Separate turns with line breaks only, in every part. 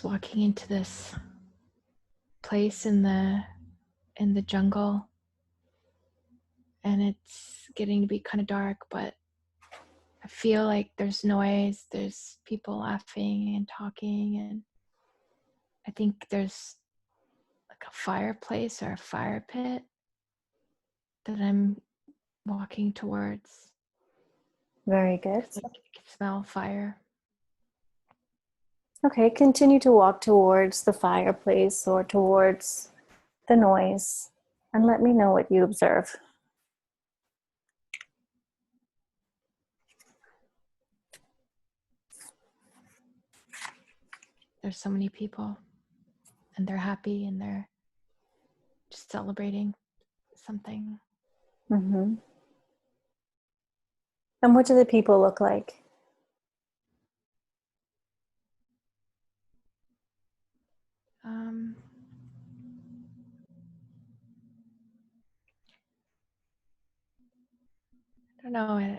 walking into this place in the jungle, and it's getting to be kind of dark, but I feel like there's noise, there's people laughing and talking, and I think there's like a fireplace or a fire pit that I'm walking towards.
Very good.
I can smell fire.
Okay, continue to walk towards the fireplace or towards the noise, and let me know what you observe.
There's so many people, and they're happy, and they're just celebrating something.
Mm-hmm. And what do the people look like?
I don't know.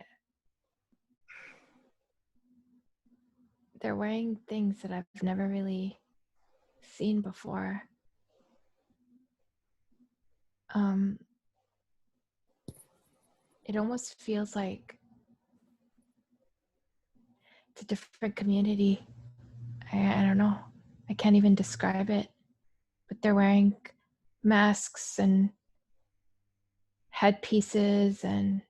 They're wearing things that I've never really seen before. It almost feels like it's a different community. I don't know. I can't even describe it. But they're wearing masks and headpieces, and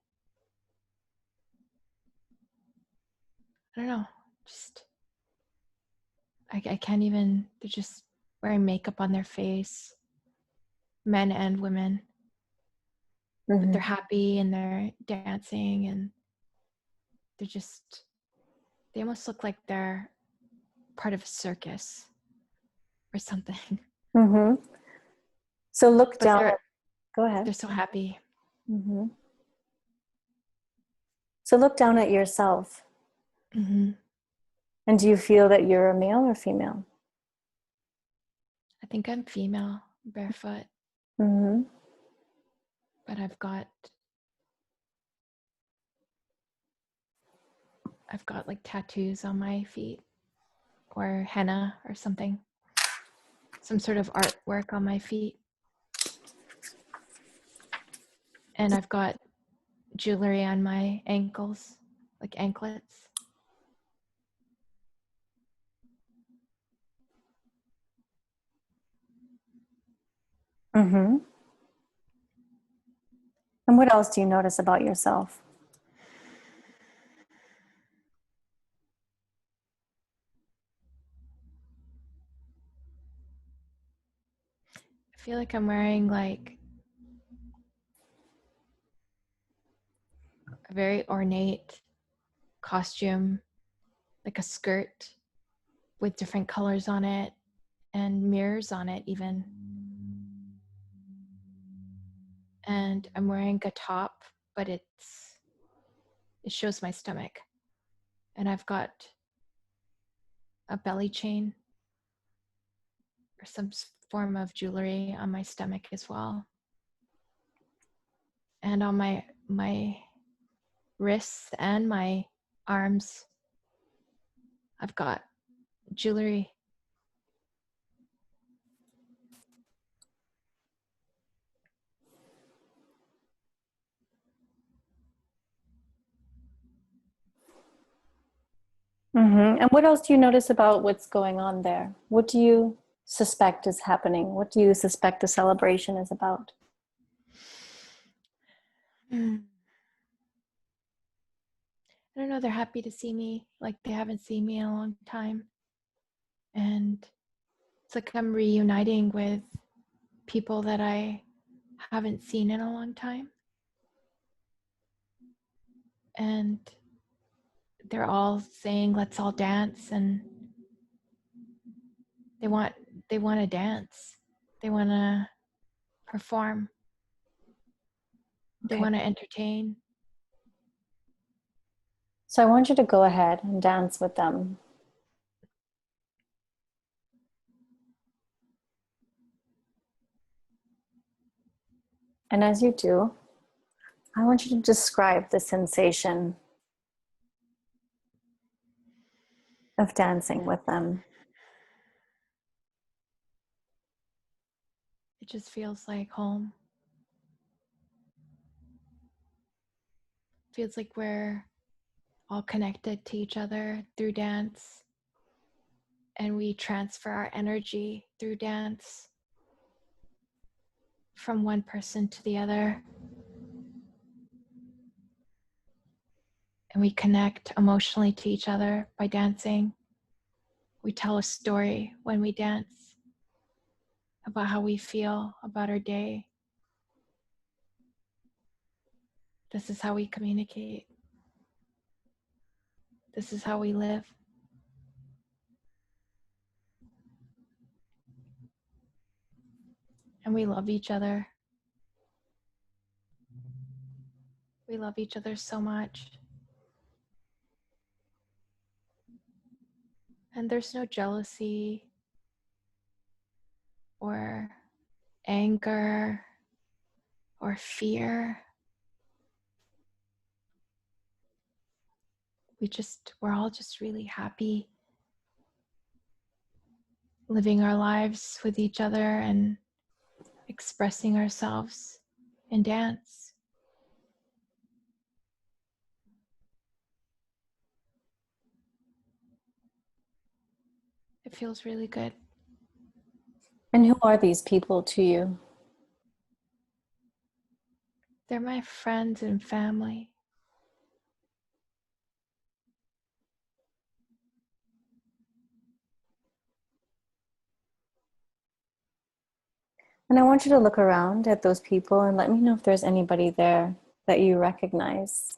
I don't know. Just I can't even. They're just wearing makeup on their face, men and women.
Mm-hmm.
But they're happy and they're dancing, and they almost look like they're part of a circus or something.
Mm-hmm. So look
But
down. Go ahead.
they're so happy.
Mm-hmm. So look down at yourself.
Mm-hmm.
And do you feel that you're a male or female?
I think I'm female, barefoot,
Mm-hmm.
but I've got like tattoos on my feet, or henna or something, some sort of artwork on my feet. And I've got jewelry on my ankles, like anklets.
Mm-hmm. And what else do you notice about yourself?
I feel like I'm wearing like a very ornate costume, like a skirt with different colors on it and mirrors on it even. And I'm wearing a top, but it shows my stomach. And I've got a belly chain or some form of jewelry on my stomach as well. And on my wrists and my arms, I've got jewelry.
Mm-hmm. And what else do you notice about what's going on there? What do you suspect is happening? What do you suspect the celebration is about?
I don't know, they're happy to see me, like they haven't seen me in a long time. And it's like I'm reuniting with people that I haven't seen in a long time. And they're all saying, let's all dance, and they want to dance. They want to perform. They
Okay.
want to entertain.
So I want you to go ahead and dance with them. And as you do, I want you to describe the sensation of dancing with them.
It just feels like home. Feels like we're all connected to each other through dance, and we transfer our energy through dance from one person to the other. And we connect emotionally to each other by dancing. We tell a story when we dance about how we feel about our day. This is how we communicate. This is how we live. And we love each other. We love each other so much. And there's no jealousy or anger or fear. We're all just really happy living our lives with each other and expressing ourselves in dance. It feels really good.
And who are these people to you?
They're my friends and family.
And I want you to look around at those people and let me know if there's anybody there that you recognize.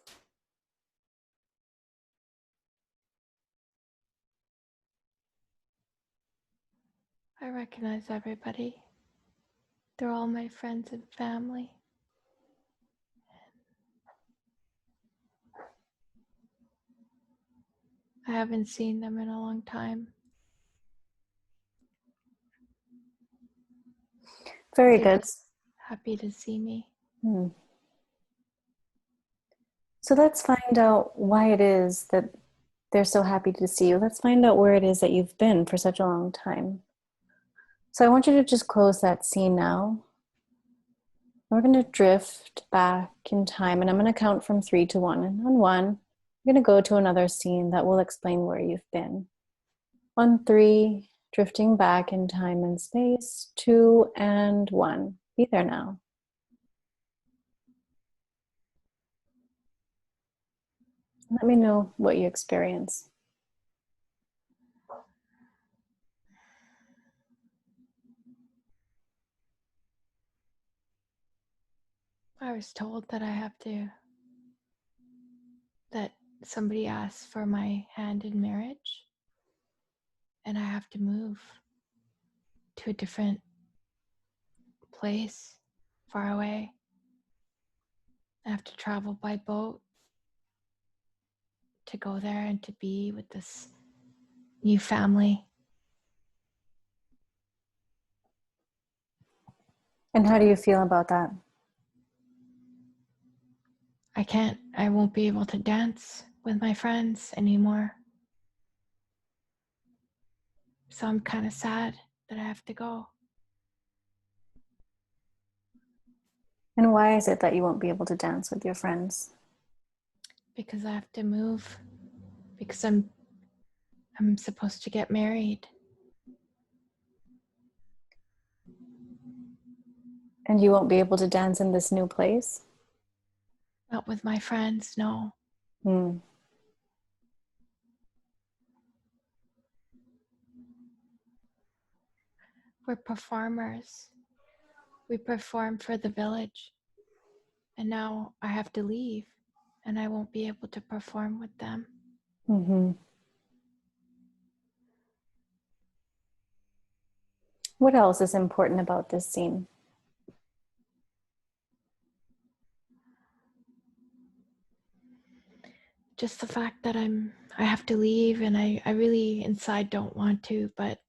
I recognize everybody. They're all my friends and family. I haven't seen them in a long time.
Very
They're
good.
just happy to see me.
So let's find out why it is that they're so happy to see you. Let's find out where it is that you've been for such a long time. So I want you to just close that scene now. We're going to drift back in time, and I'm going to count from 3 to 1. And on 1, we're going to go to another scene that will explain where you've been. On 3, drifting back in time and space, 2 and 1. Be there now. Let me know what you experience.
I was told that somebody asked for my hand in marriage, and I have to move to a different place far away. I have to travel by boat to go there and to be with this new family.
And how do you feel about that?
I won't be able to dance with my friends anymore. So I'm kind of sad that I have to go.
And why is it that you won't be able to dance with your friends?
Because I have to move. Because I'm supposed to get married.
And you won't be able to dance in this new place?
Not with my friends, no.
Hmm.
We're performers. We perform for the village. And now I have to leave, and I won't be able to perform with them.
Mm-hmm. What else is important about this scene?
Just the fact that I have to leave, and I really inside don't want to, but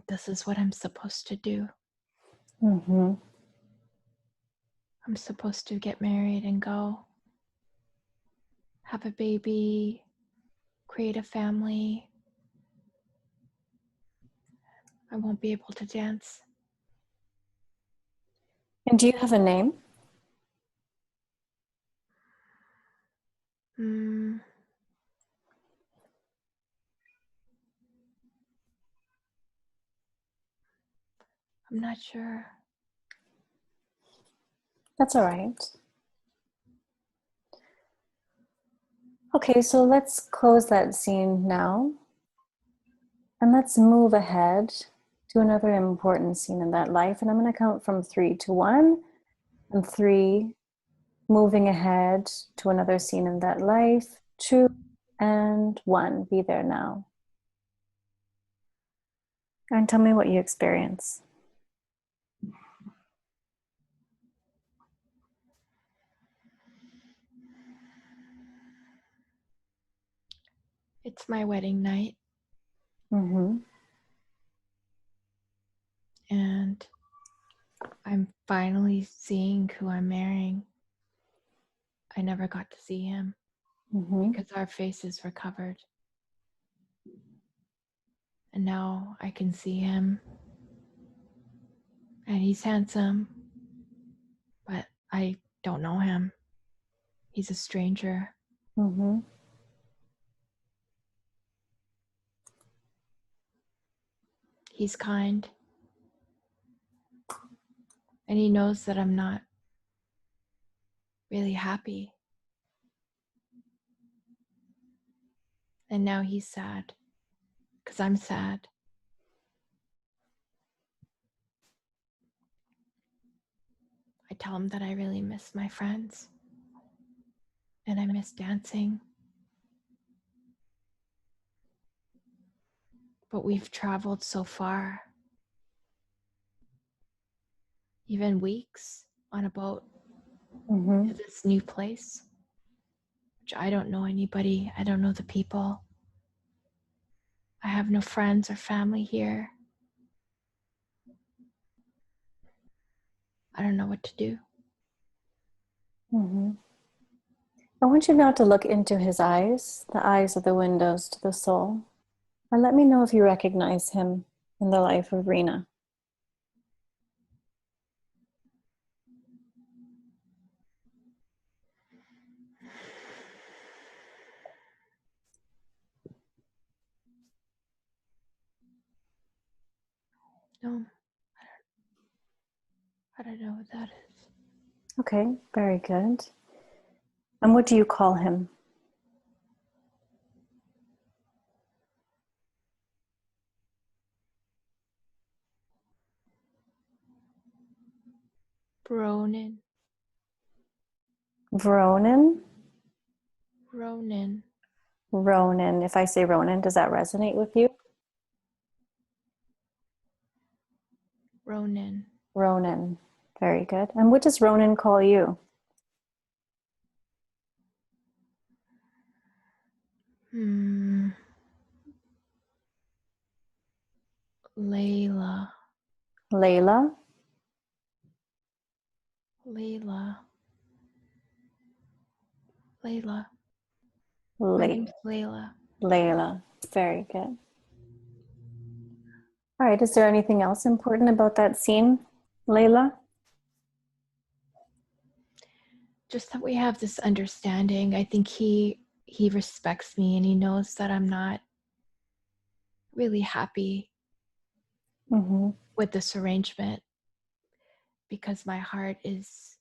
this is what I'm supposed to do.
Mm-hmm.
I'm supposed to get married and go have a baby, create a family. I won't be able to dance.
And do you have a name?
Hmm. I'm not sure.
That's all right. Okay, so let's close that scene now. And let's move ahead to another important scene in that life. And I'm going to count from 3 to 1. And 3, moving ahead to another scene in that life. 2 and 1. Be there now. And tell me what you experience.
It's my wedding night.
Mm-hmm.
And I'm finally seeing who I'm marrying. I never got to see him because our faces were covered. And now I can see him. And he's handsome. But I don't know him. He's a stranger.
Mm-hmm.
He's kind. And he knows that I'm not really happy. And now he's sad because I'm sad. I tell him that I really miss my friends and I miss dancing. But we've traveled so far, even weeks on a boat to this new place, which I don't know anybody. I don't know the people. I have no friends or family here. I don't know what to do.
Mm-hmm. I want you now to look into his eyes. The eyes are the windows to the soul. And let me know if you recognize him in the life of Rena.
No, I don't know what that is.
Okay, very good. And what do you call him?
Ronan.
Vronin?
Ronan.
Ronan. If I say Ronan, does that resonate with you?
Ronan.
Ronan. Very good. And what does Ronan call you?
Layla.
Layla?
Layla. Layla. My name's
Layla.
Layla.
Layla. Very good. All right. Is there anything else important about that scene, Layla?
Just that we have this understanding. I think he respects me and he knows that I'm not really happy with this arrangement because my heart is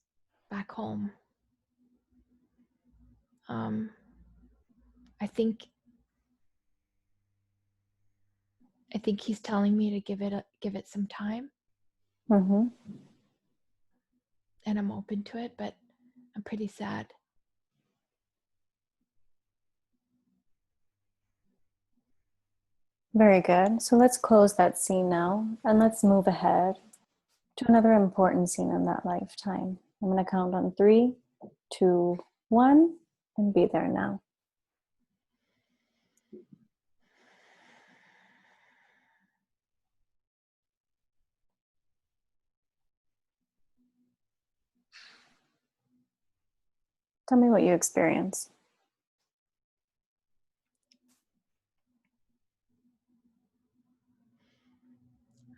back home. I think he's telling me to give it some time, and I'm open to it, but I'm pretty sad.
Very good. So let's close that scene now and let's move ahead to another important scene in that lifetime. I'm going to count on 3, 2, 1, and be there now. Tell me what you experience.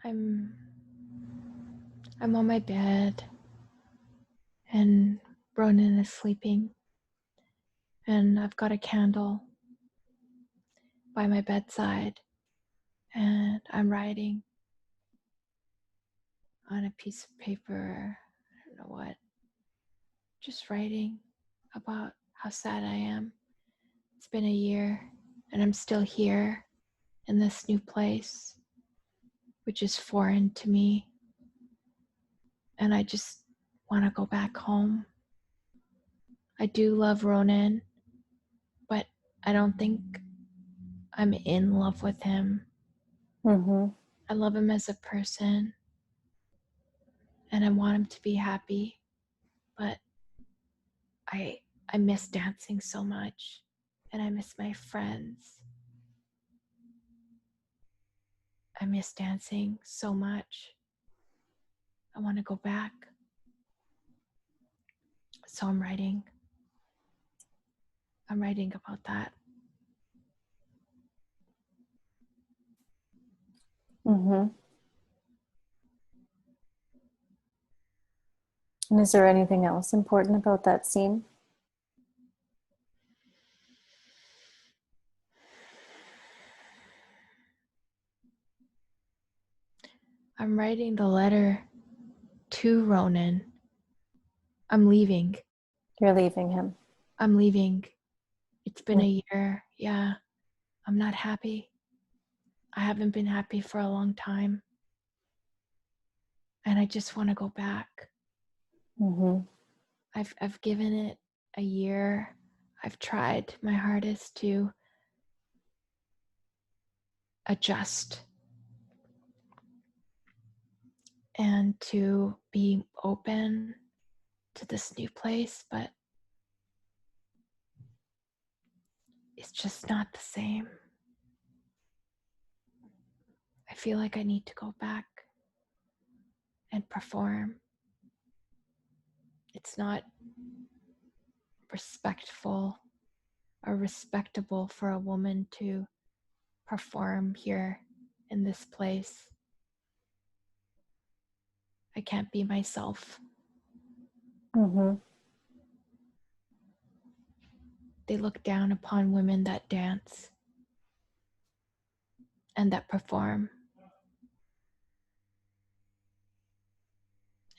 I'm on my bed and Ronan is sleeping, and I've got a candle by my bedside, and I'm writing on a piece of paper, I don't know what, just writing about how sad I am. It's been a year, and I'm still here in this new place, which is foreign to me, and I just want to go back home. I do love Ronan, but I don't think I'm in love with him.
Mm-hmm.
I love him as a person, and I want him to be happy, but I miss dancing so much, and I miss my friends. I miss dancing so much. I want to go back. So I'm writing about that.
Mm-hmm. And is there anything else important about that scene?
I'm writing the letter to Ronan. I'm leaving.
You're leaving him.
I'm leaving. It's been
Mm-hmm.
a year. Yeah. I'm not happy. I haven't been happy for a long time. And I just want to go back.
Mm-hmm.
I've given it a year. I've tried my hardest to adjust and to be open to this new place, but it's just not the same. I feel like I need to go back and perform. It's not respectful or respectable for a woman to perform here in this place. I can't be myself.
Mm-hmm.
They look down upon women that dance and that perform.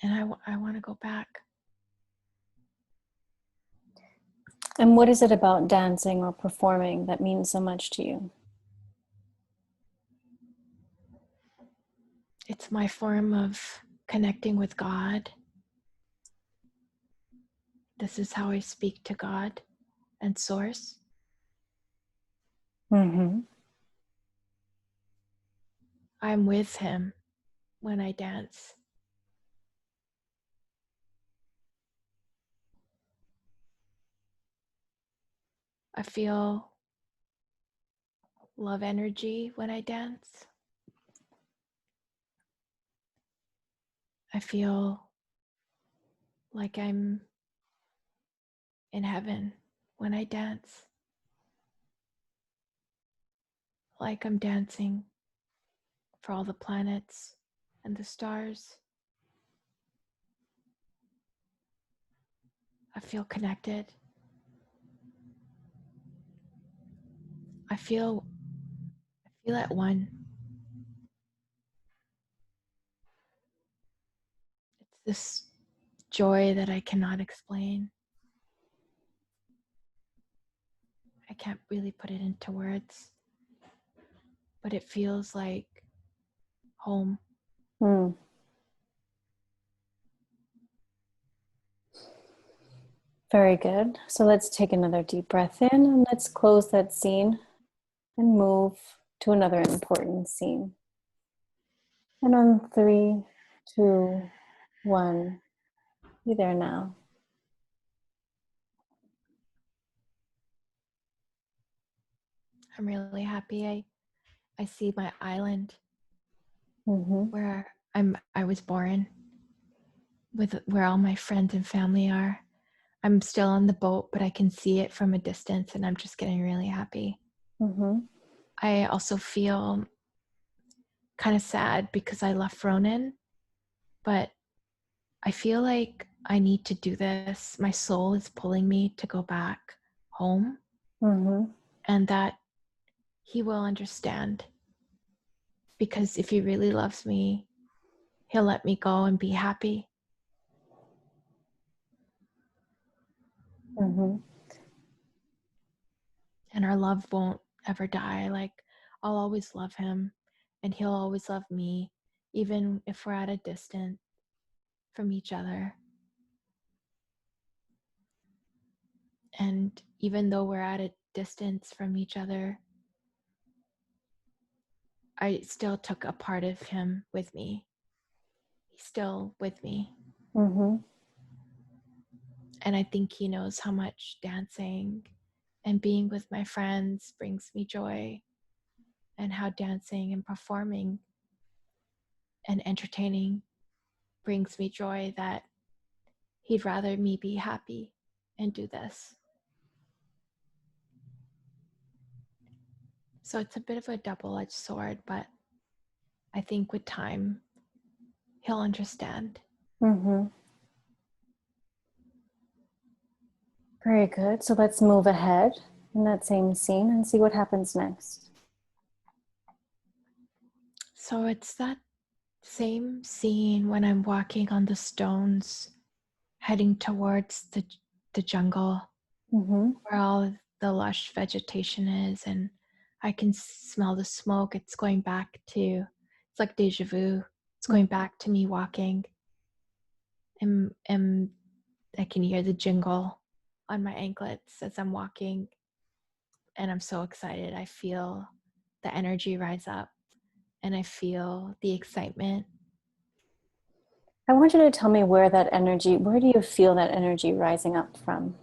And I want to go back.
And what is it about dancing or performing that means so much to you?
It's my form of connecting with God. This is how I speak to God and Source.
Mm-hmm.
I'm with Him when I dance. I feel love energy when I dance. I feel like I'm in heaven when I dance. Like I'm dancing for all the planets and the stars. I feel connected. I feel at one. It's this joy that I cannot explain. I can't really put it into words, but it feels like home.
Mm. Very good. So let's take another deep breath in and let's close that scene and move to another important scene. And on 3, 2, 1, be there now.
I'm really happy. I see my island
Mm-hmm.
where I was born, with where all my friends and family are. I'm still on the boat, but I can see it from a distance, and I'm just getting really happy.
Mm-hmm.
I also feel kind of sad because I left Ronan, but I feel like I need to do this. My soul is pulling me to go back home,
Mm-hmm.
and that he will understand. Because if he really loves me, he'll let me go and be happy.
Mm-hmm.
And our love won't ever die. Like, I'll always love him, and he'll always love me, even if we're at a distance from each other. And even though we're at a distance from each other, I still took a part of him with me. He's still with me.
Mm-hmm.
And I think he knows how much dancing and being with my friends brings me joy, and how dancing and performing and entertaining brings me joy, that he'd rather me be happy and do this. So it's a bit of a double-edged sword, but I think with time, he'll understand.
Mm-hmm. Very good. So let's move ahead in that same scene and see what happens next.
So it's that same scene when I'm walking on the stones, heading towards the jungle,
Mm-hmm.
where all the lush vegetation is, and I can smell the smoke. It's going back to, it's like deja vu. It's going back to me walking, and I can hear the jingle on my anklets as I'm walking, and I'm so excited. I feel the energy rise up, and I feel the excitement
I want you to tell me where do you feel that energy rising up from?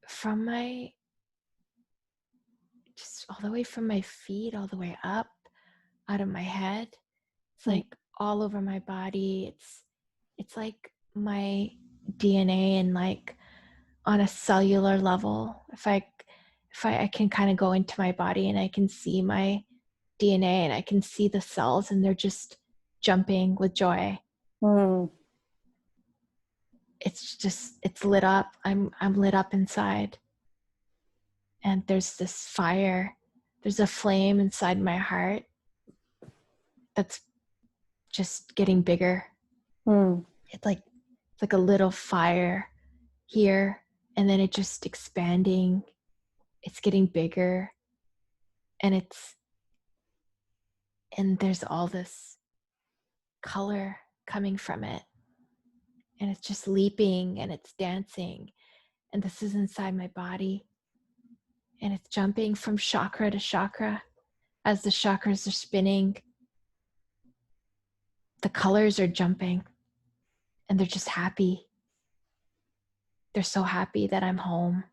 from my, just all the way from my feet, all the way up out of my head. It's
Mm.
like all over my body. It's like my DNA, and like on a cellular level. If I can kind of go into my body and I can see my DNA, and I can see the cells, and they're just jumping with joy.
Mm.
It's lit up. I'm lit up inside. And there's this fire. There's a flame inside my heart that's just getting bigger.
Mm.
It's like a little fire here, and then it just expanding. It's getting bigger, and there's all this color coming from it, and it's just leaping and it's dancing, and this is inside my body, and it's jumping from chakra to chakra. As the chakras are spinning, the colors are jumping, and they're just happy. They're so happy that I'm home,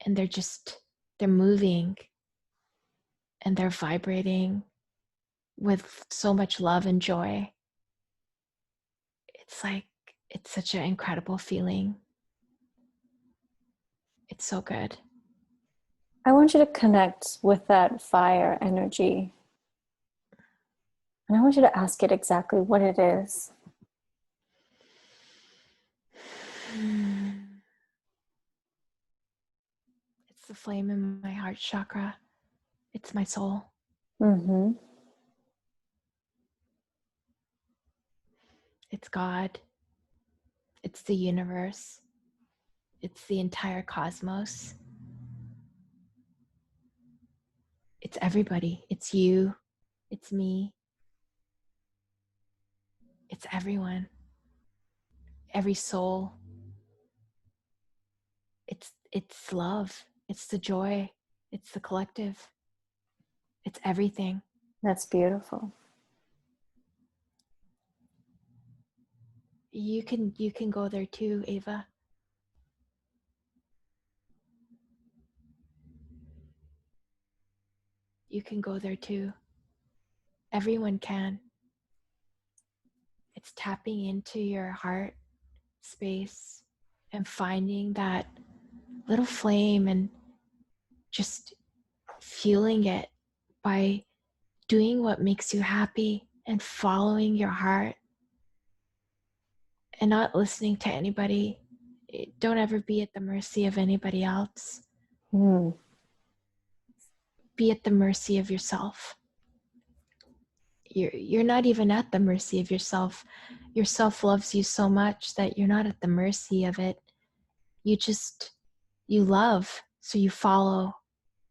and they're moving, and they're vibrating with so much love and joy. It's like, it's such an incredible feeling. It's so good.
I want you to connect with that fire energy. And I want you to ask it exactly what it is.
It's the flame in my heart chakra. It's my soul.
Mm-hmm.
It's God. It's the universe. It's the entire cosmos. It's everybody. It's you. It's me. It's everyone. Every soul. It's love. It's the joy. It's the collective. It's everything.
That's beautiful.
You can go there too, Ava. You can go there too. Everyone can. It's tapping into your heart space and finding that little flame, and just fueling it by doing what makes you happy and following your heart. and not listening to anybody. Don't ever be at the mercy of anybody else.
Mm.
Be at the mercy of yourself. You're not even at the mercy of yourself. Yourself loves you so much that you're not at the mercy of it. You love, so you follow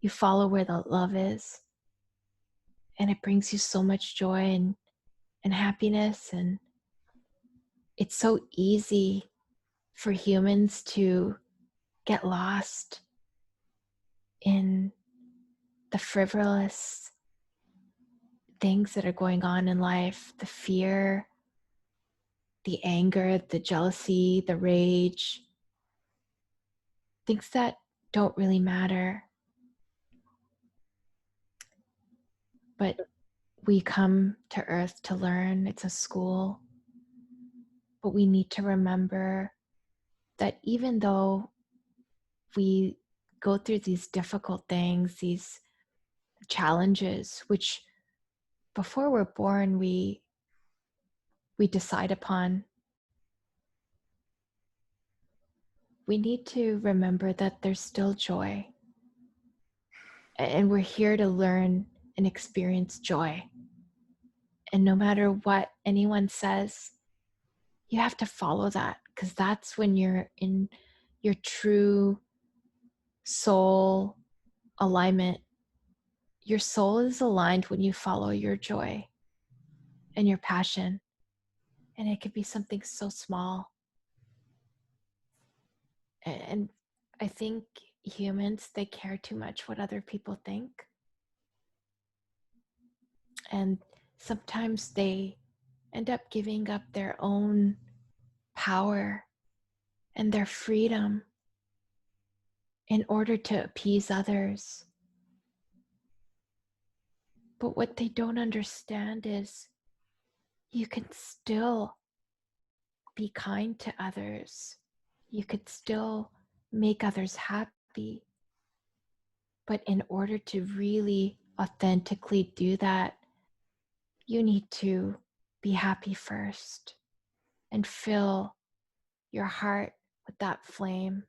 where the love is, and it brings you so much joy and happiness. And it's so easy for humans to get lost in the frivolous things that are going on in life, the fear, the anger, the jealousy, the rage, things that don't really matter. But we come to Earth to learn. It's a school. But we need to remember that even though we go through these difficult things, these challenges, which before we're born, we decide upon, we need to remember that there's still joy. And we're here to learn and experience joy. And no matter what anyone says, you have to follow that, because that's when you're in your true soul alignment. Your soul is aligned when you follow your joy and your passion. And it could be something so small. And I think humans, they care too much what other people think. And sometimes they end up giving up their own power and their freedom in order to appease others. But what they don't understand is you can still be kind to others. You could still make others happy. But in order to really authentically do that, you need to be happy first and fill your heart with that flame.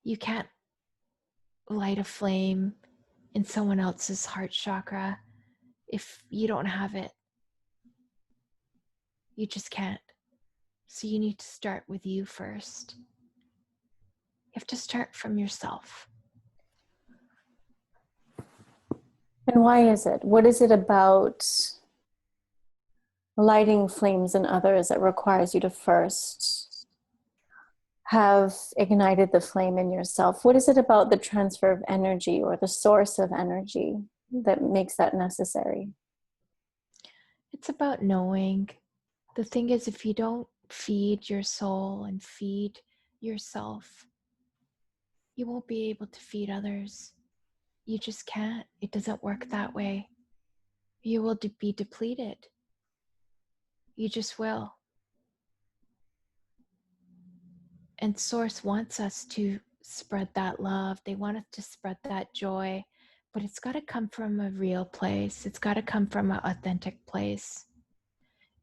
You can't light a flame in someone else's heart chakra if you don't have it. You just can't. So you need to start with you first. You have to start from yourself.
And why is it? What is it about lighting flames in others that requires you to first have ignited the flame in yourself? What is it about the transfer of energy or the source of energy that makes that necessary?
It's about knowing. The thing is, if you don't feed your soul and feed yourself, you won't be able to feed others. You just can't. It doesn't work that way. You will be depleted. You just will. And Source wants us to spread that love. They want us to spread that joy, but it's got to come from a real place. It's got to come from an authentic place.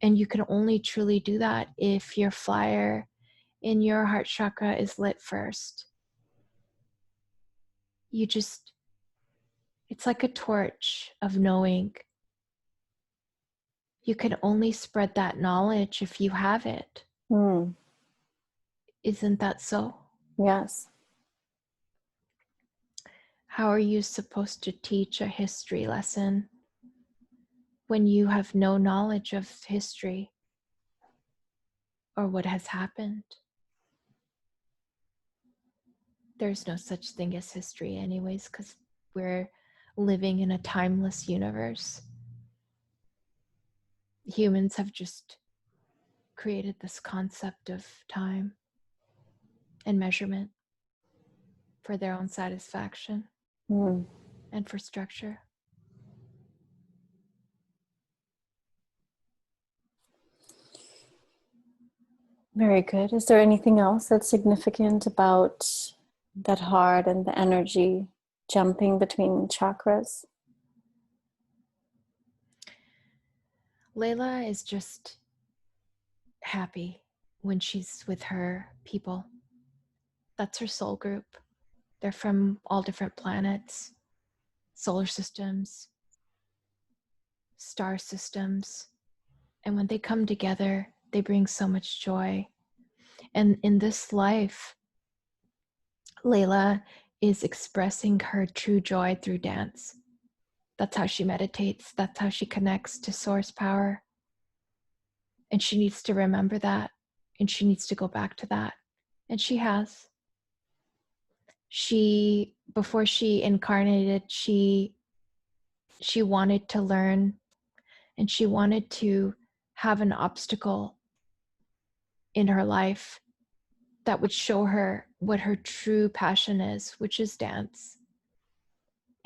And you can only truly do that if your fire in your heart chakra is lit first. It's like a torch of knowing. You can only spread that knowledge if you have it.
Mm.
Isn't that so?
Yes.
How are you supposed to teach a history lesson when you have no knowledge of history or what has happened? There's no such thing as history anyways, because we're living in a timeless universe. Humans have just created this concept of time and measurement for their own satisfaction and for structure.
Very good. Is there anything else that's significant about that heart and the energy jumping between chakras?
Layla is just happy when she's with her people. That's her soul group. They're from all different planets, solar systems, star systems. And when they come together, they bring so much joy. And in this life, Layla is expressing her true joy through dance. That's how she meditates. That's how she connects to source power. And she needs to remember that. And she needs to go back to that. And she has. Before she incarnated, she wanted to learn, and she wanted to have an obstacle in her life that would show her what her true passion is, which is dance.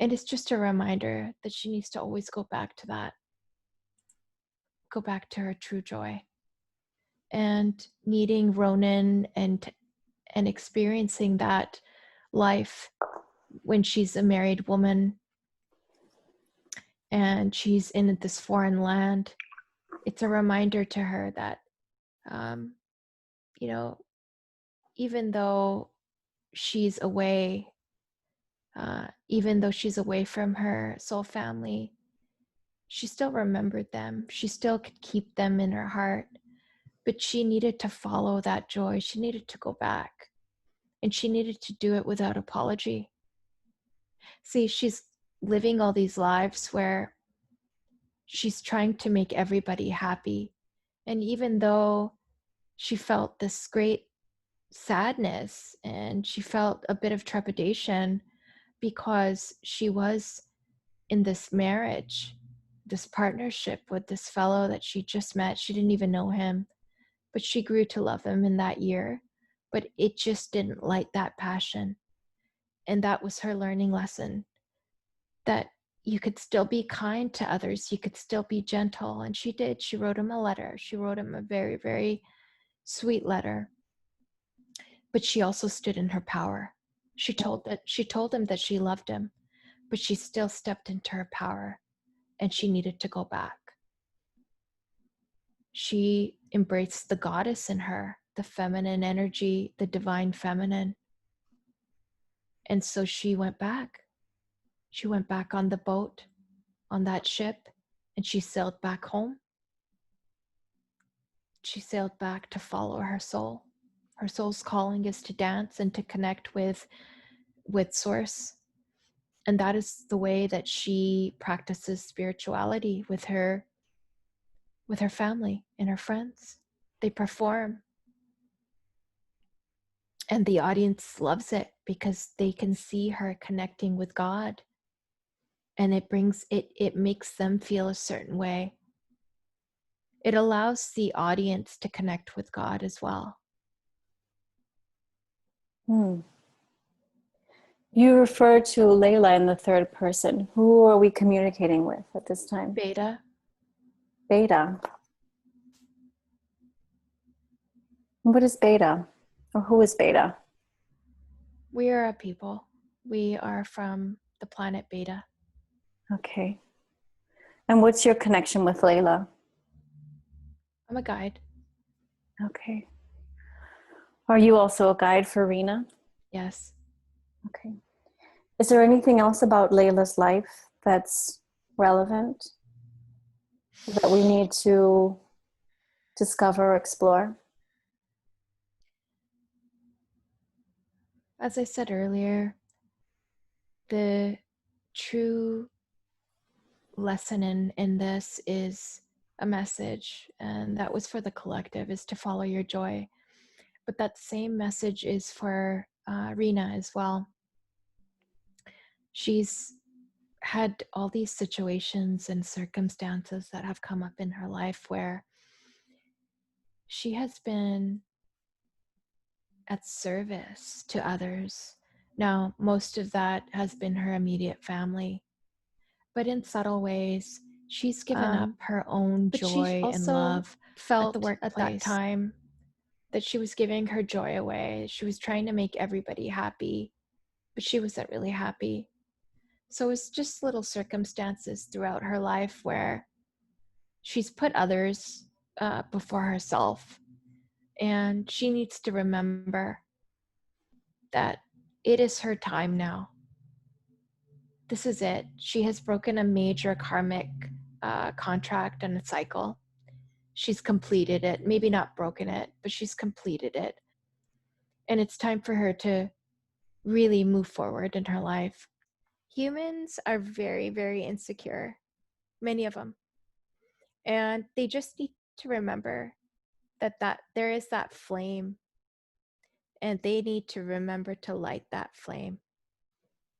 And it's just a reminder that she needs to always go back to that, go back to her true joy. And meeting Ronan and experiencing that life when she's a married woman and she's in this foreign land, it's a reminder to her that, you know, even though she's away, even though she's away from her soul family, she still remembered them. She still could keep them in her heart, but she needed to follow that joy. She needed to go back, and she needed to do it without apology. See, she's living all these lives where she's trying to make everybody happy. And even though she felt this great sadness and she felt a bit of trepidation because she was in this marriage, this partnership with this fellow that she just met. She didn't even know him, but she grew to love him in that year. But it just didn't light that passion. And that was her learning lesson, that you could still be kind to others. You could still be gentle. And she did. She wrote him a letter. She wrote him a very, very sweet letter. But she also stood in her power. She told him that she loved him, but she still stepped into her power, and she needed to go back. She embraced the goddess in her, the feminine energy, the divine feminine. And so she went back. She went back on the boat, on that ship, and she sailed back home. She sailed back to follow her soul. Her soul's calling is to dance and to connect with source. And that is the way that she practices spirituality with her family and her friends. They perform, and the audience loves it because they can see her connecting with God, and it makes them feel a certain way. It allows the audience to connect with God as well.
You refer to Layla in the third person. Who are we communicating with at this time?
Beta.
Beta. What is Beta? Or who is Beta?
We are a people. We are from the planet Beta.
Okay. And what's your connection with Layla?
I'm a guide.
Okay. Are you also a guide for Rena?
Yes.
Okay. Is there anything else about Layla's life that's relevant that we need to discover or explore?
As I said earlier, the true lesson in this is a message, and that was for the collective, is to follow your joy. But that same message is for Rena as well. She's had all these situations and circumstances that have come up in her life where she has been at service to others. Now, most of that has been her immediate family, but in subtle ways, she's given up her own joy and love at the workplace. At that time that she was giving her joy away. She was trying to make everybody happy, but she wasn't really happy. So it's just little circumstances throughout her life where she's put others before herself. And she needs to remember that it is her time now. This is it. She has broken a major karmic contract and a cycle. She's completed it. Maybe not broken it, but she's completed it. And it's time for her to really move forward in her life. Humans are very, very insecure, many of them. And they just need to remember that there is that flame, and they need to remember to light that flame.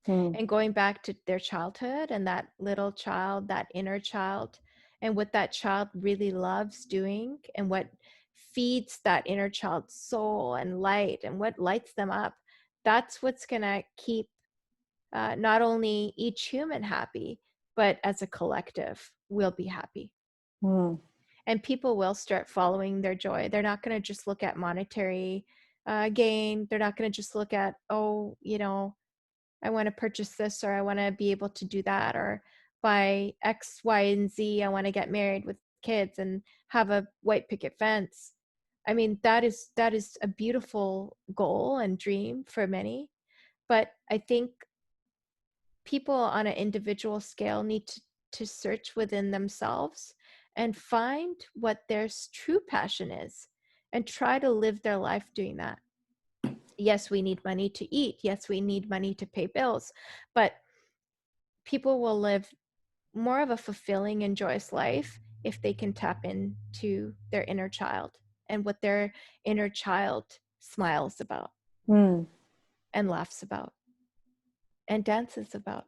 Mm.
And going back to their childhood and that little child, that inner child, and what that child really loves doing, and what feeds that inner child's soul and light, and what lights them up, that's what's going to keep not only each human happy, but as a collective, we'll be happy.
Mm.
And people will start following their joy. They're not going to just look at monetary gain. They're not going to just look at, oh, I want to purchase this, or I want to be able to do that, or buy X, Y, and Z. I want to get married with kids and have a white picket fence. I mean, that is a beautiful goal and dream for many. But I think people on an individual scale need to search within themselves and find what their true passion is, and try to live their life doing that. Yes, we need money to eat. Yes, we need money to pay bills, but people will live more of a fulfilling and joyous life if they can tap into their inner child and what their inner child smiles about
Mm.
and laughs about and dances about.